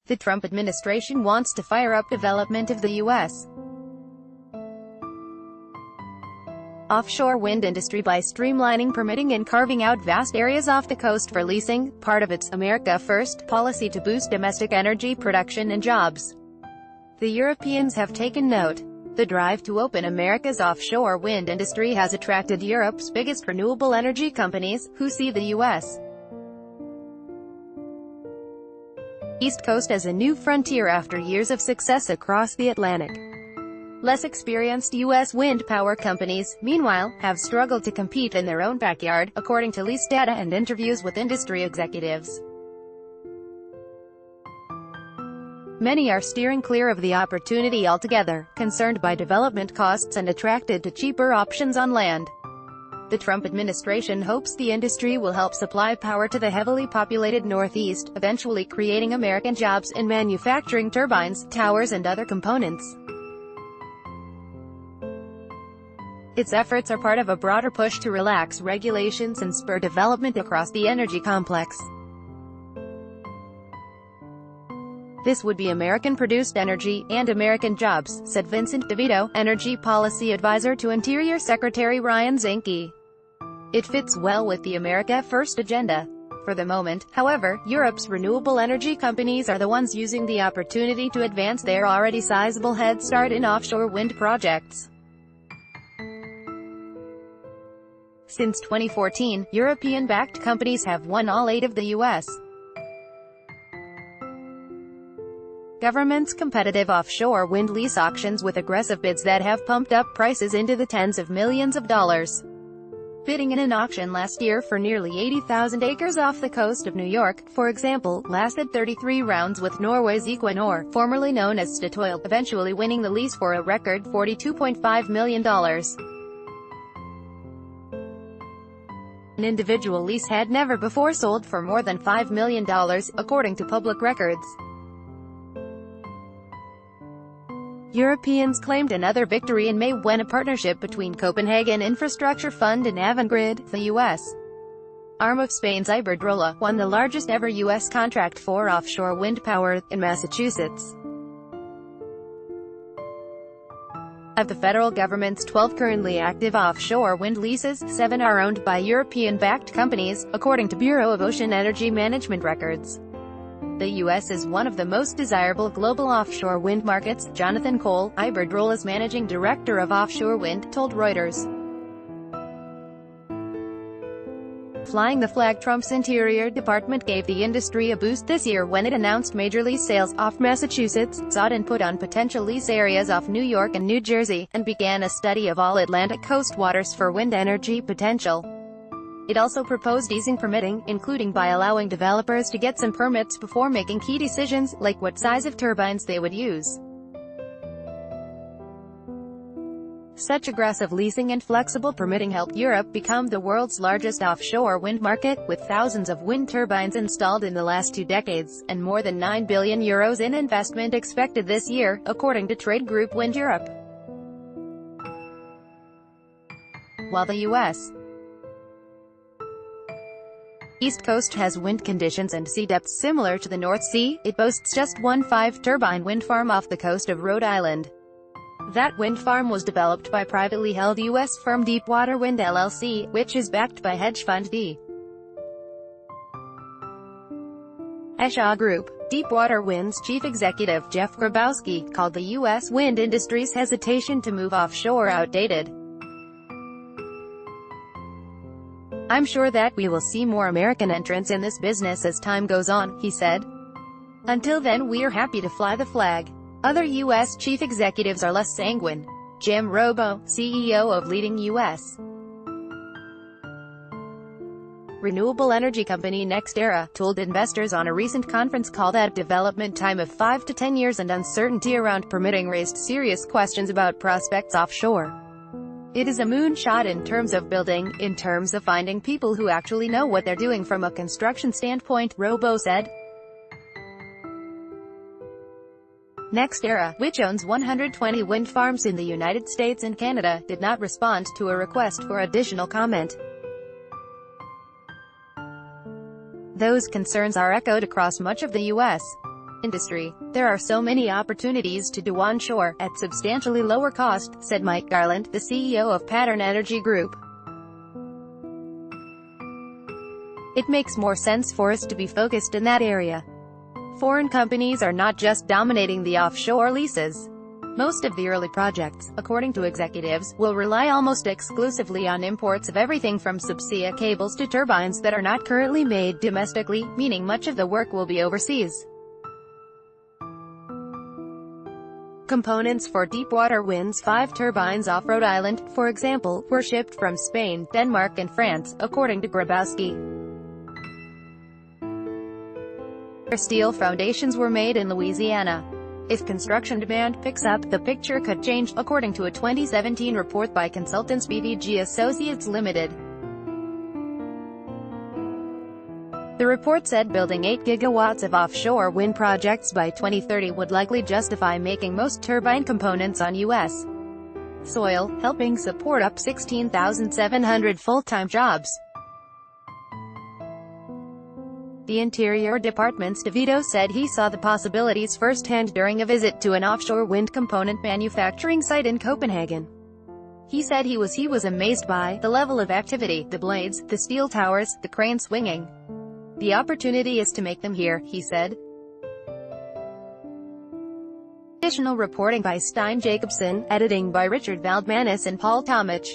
The Trump administration wants to fire up development of the U.S. offshore wind industry by streamlining permitting and carving out vast areas off the coast for leasing, part of its America First policy to boost domestic energy production and jobs. The Europeans have taken note. The drive to open America's offshore wind industry has attracted Europe's biggest renewable energy companies, who see the U.S. East Coast as a new frontier after years of success across the Atlantic. Less experienced U.S. wind power companies, meanwhile, have struggled to compete in their own backyard, according to lease data and interviews with industry executives. Many are steering clear of the opportunity altogether, concerned by development costs and attracted to cheaper options on land. The Trump administration hopes the industry will help supply power to the heavily populated Northeast, eventually creating American jobs in manufacturing turbines, towers and other components. Its efforts are part of a broader push to relax regulations and spur development across the energy complex. This would be American-produced energy, and American jobs, said Vincent DeVito, energy policy advisor to Interior Secretary Ryan Zinke. It fits well with the America First agenda. For the moment, however, Europe's renewable energy companies are the ones using the opportunity to advance their already sizable head start in offshore wind projects. Since 2014, European-backed companies have won all 8 of the U.S. government's competitive offshore wind lease auctions with aggressive bids that have pumped up prices into the tens of millions of dollars. Bidding in an auction last year for nearly 80,000 acres off the coast of New York, for example, lasted 33 rounds with Norway's Equinor, formerly known as Statoil, eventually winning the lease for a record $42.5 million. An individual lease had never before sold for more than $5 million, according to public records. Europeans claimed another victory in May when a partnership between Copenhagen Infrastructure Fund and Avangrid, the U.S. arm of Spain's Iberdrola, won the largest ever U.S. contract for offshore wind power, in Massachusetts. Of the federal government's 12 currently active offshore wind leases, 7 are owned by European-backed companies, according to Bureau of Ocean Energy Management records. The U.S. is one of the most desirable global offshore wind markets, Jonathan Cole, Iberdrola's managing director of offshore wind, told Reuters. Flying the flag, Trump's Interior Department gave the industry a boost this year when it announced major lease sales off Massachusetts, sought input on potential lease areas off New York and New Jersey, and began a study of all Atlantic coast waters for wind energy potential. It also proposed easing permitting, including by allowing developers to get some permits before making key decisions, like what size of turbines they would use. Such aggressive leasing and flexible permitting helped Europe become the world's largest offshore wind market, with thousands of wind turbines installed in the last 2 decades, and more than €9 billion in investment expected this year, according to trade group Wind Europe. While the U.S. East Coast has wind conditions and sea depths similar to the North Sea, it boasts just one 5-turbine wind farm off the coast of Rhode Island. That wind farm was developed by privately held U.S. firm Deepwater Wind LLC, which is backed by hedge fund D. Shaw Group. Deepwater Wind's chief executive Jeff Grabowski called the U.S. wind industry's hesitation to move offshore outdated. "I'm sure that we will see more American entrants in this business as time goes on," he said. "Until then we are happy to fly the flag." Other U.S. chief executives are less sanguine. Jim Robo, CEO of leading U.S. renewable energy company NextEra, told investors on a recent conference call that development time of 5 to 10 years and uncertainty around permitting raised serious questions about prospects offshore. "It is a moonshot in terms of building, in terms of finding people who actually know what they're doing from a construction standpoint," Robo said. NextEra, which owns 120 wind farms in the United States and Canada, did not respond to a request for additional comment. Those concerns are echoed across much of the U.S. industry. There are so many opportunities to do onshore, at substantially lower cost, said Mike Garland, the CEO of Pattern Energy Group. It makes more sense for us to be focused in that area. Foreign companies are not just dominating the offshore leases. Most of the early projects, according to executives, will rely almost exclusively on imports of everything from subsea cables to turbines that are not currently made domestically, meaning much of the work will be overseas. Components for deepwater winds 5 turbines off Rhode Island, for example, were shipped from Spain, Denmark and France, according to Grabowski. Steel foundations were made in Louisiana. If construction demand picks up, the picture could change, according to a 2017 report by consultants BVG Associates Limited. The report said building 8 gigawatts of offshore wind projects by 2030 would likely justify making most turbine components on U.S. soil, helping support up 16,700 full-time jobs. The Interior Department's DeVito said he saw the possibilities firsthand during a visit to an offshore wind component manufacturing site in Copenhagen. He said he was amazed by the level of activity, the blades, the steel towers, the crane swinging. The opportunity is to make them here, he said. Additional reporting by Stein Jacobson, editing by Richard Valdmanis and Paul Tomich.